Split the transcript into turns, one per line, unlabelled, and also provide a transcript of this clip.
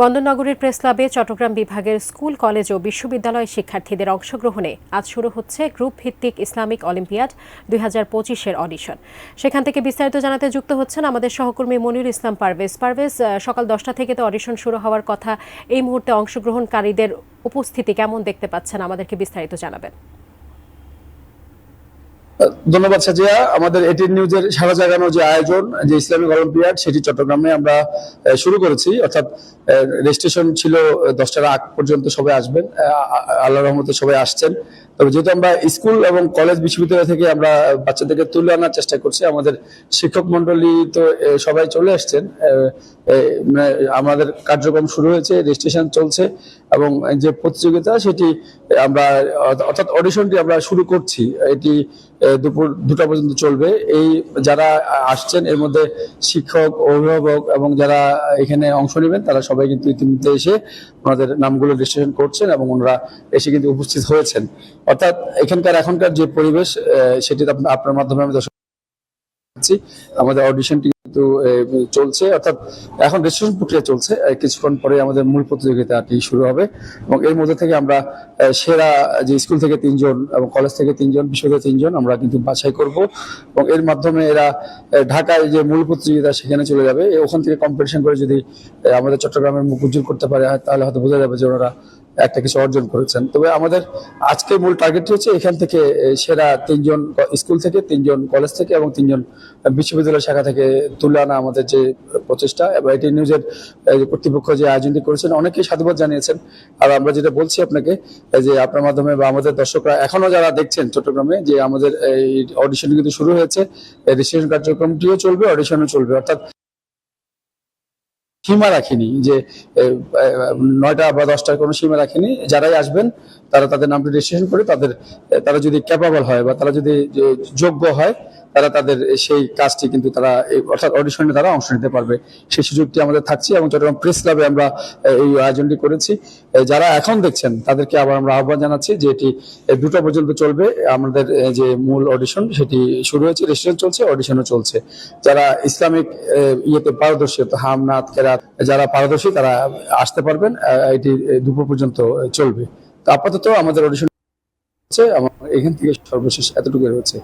বন্দরনগরীর press ক্লাবে চট্টগ্রাম বিভাগের school, college ও বিশ্ববিদ্যালয় শিক্ষার্থীদের অংশগ্রহণে আজ শুরু হচ্ছে গ্রুপ ভিত্তিক ইসলামিক অলিম্পিয়াড 2025-এর অডিশন। সেখান থেকে বিস্তারিত জানাতে যুক্ত হচ্ছেন আমাদের সহকর্মী মনির ইসলাম পারভেজ। সকাল 10টা থেকে তো অডিশন শুরু হওয়ার কথা। এই মুহূর্তে অংশগ্রহণকারীদের উপস্থিতি কেমন দেখতে পাচ্ছেন, আমাদেরকে বিস্তারিত জানাবেন।
ধন্যবাদ সাজিয়া। আমাদের এটিএন নিউজের সারা জাগানো যে আয়োজন, যে ইসলামিক অলিম্পিয়াড, সেটি চট্টগ্রামে আমরা শুরু করেছি। অর্থাৎ রেজিস্ট্রেশন ছিল 10টার আগ পর্যন্ত সবাই আসবেন। আল্লাহর রহমতে সবাই আসছেন। তবে যেহেতু আমরা স্কুল এবং কলেজ বিশ্ববিদ্যালয় থেকে আমরা বাচ্চাদেরকে তুলে আনার চেষ্টা করছি, আমাদের শিক্ষক মন্ডলী তো সবাই চলে আসছেন। আমাদের কার্যক্রম শুরু হয়েছে, রেজিস্ট্রেশন চলছে এবং যে প্রতিযোগিতা সেটি আমরা অর্থাৎ অডিশনটি আমরা শুরু করছি। এটি দুপুর 2টা পর্যন্ত চলবে। এই যারা আসছেন এর মধ্যে শিক্ষক, অভিভাবক এবং যারা এখানে অংশ নেবেন তারা সবাই কিন্তু ইতিমধ্যে এসে ওনাদের নামগুলো রেজিস্ট্রেশন করছেন এবং ওনারা এসে কিন্তু উপস্থিত হয়েছেন। অর্থাৎ এখনকার যে পরিবেশ সেটি আপনার মাধ্যমে আমি আমাদের অডিশনটি কিন্তু চলছে, অর্থাৎ এখন রেজিস্ট্রেশন প্রক্রিয়া চলছে। কিছুক্ষণ পরে আমাদের মূল প্রতিযোগিতাটি শুরু হবে এবং এর মধ্যে থেকে আমরা সেরা যে স্কুল থেকে 3 জন এবং কলেজ থেকে 3 জন, বিশ্ববিদ্যালয় 3 জন আমরা কিন্তু বাছাই করব এবং এর মাধ্যমে এরা ঢাকায় যে মূল প্রতিযোগিতা সেখানে চলে যাবে। ওখান থেকে কম্পিটিশন করে যদি আমাদের চট্টগ্রামের মুখ উজ্জ্বল করতে পারে তাহলে হয়তো বোঝা যাবে যে ওনারা একটা কিছু অর্জন করেছেন। তবে আমাদের আজকের মূল টার্গেট হচ্ছে এখান থেকে সেরা 3 জন স্কুল থেকে, 3 জন কলেজ থেকে এবং 3 জন বিশ্ববিদ্যালয় শাখা থেকে তুলে আনা আমাদের যে প্রচেষ্টা। এবং এটি নিউজের কর্তৃপক্ষ যে আয়োজনটি করেছেন অনেকেই সাধুবাদ জানিয়েছেন। আর আমরা যেটা বলছি আপনাকে যে আপনার মাধ্যমে বা আমাদের দর্শকরা এখনো যারা দেখছেন চট্টগ্রামে, যে আমাদের এই অডিশন কিন্তু শুরু হয়েছে, রেজিস্ট্রেশন কার্যক্রমটিও চলবে, অডিশনও চলবে। অর্থাৎ সীমা রাখিনি যে 9টা বা 10টার কোনো সীমা রাখিনি। যারাই আসবেন তারা তাদের নামটি রেজিস্ট্রেশন করে তারা যদি ক্যাপাবল হয় বা তারা যদি যোগ্য হয় তারা তাদের সেই কাজটি কিন্তু তারা অর্থাৎ অডিশনে তারা অংশ নিতে পারবে। সেই সুযোগটি আমাদের থাকছে এবং চট্টগ্রাম প্রেস ক্লাবে আমরা এই আয়োজনটি করেছি। যারা এখন দেখছেন তাদেরকে আবার আমরা আহ্বান জানাচ্ছি যে এটি 2টা পর্যন্ত চলবে। আমাদের যে মূল অডিশন সেটি শুরু হয়েছে, রেজিস্ট্রেশন চলছে, অডিশনও চলছে। যারা ইসলামিক ইয়েতে পারদর্শী, হামনাত, কেরাত যারা পারদর্শী তারা আসতে পারবেন। এটি দুপুর পর্যন্ত চলবে। তো আপাতত আমাদের অডিশন হচ্ছে, এখান থেকে সর্বশেষ এতটুকু রয়েছে।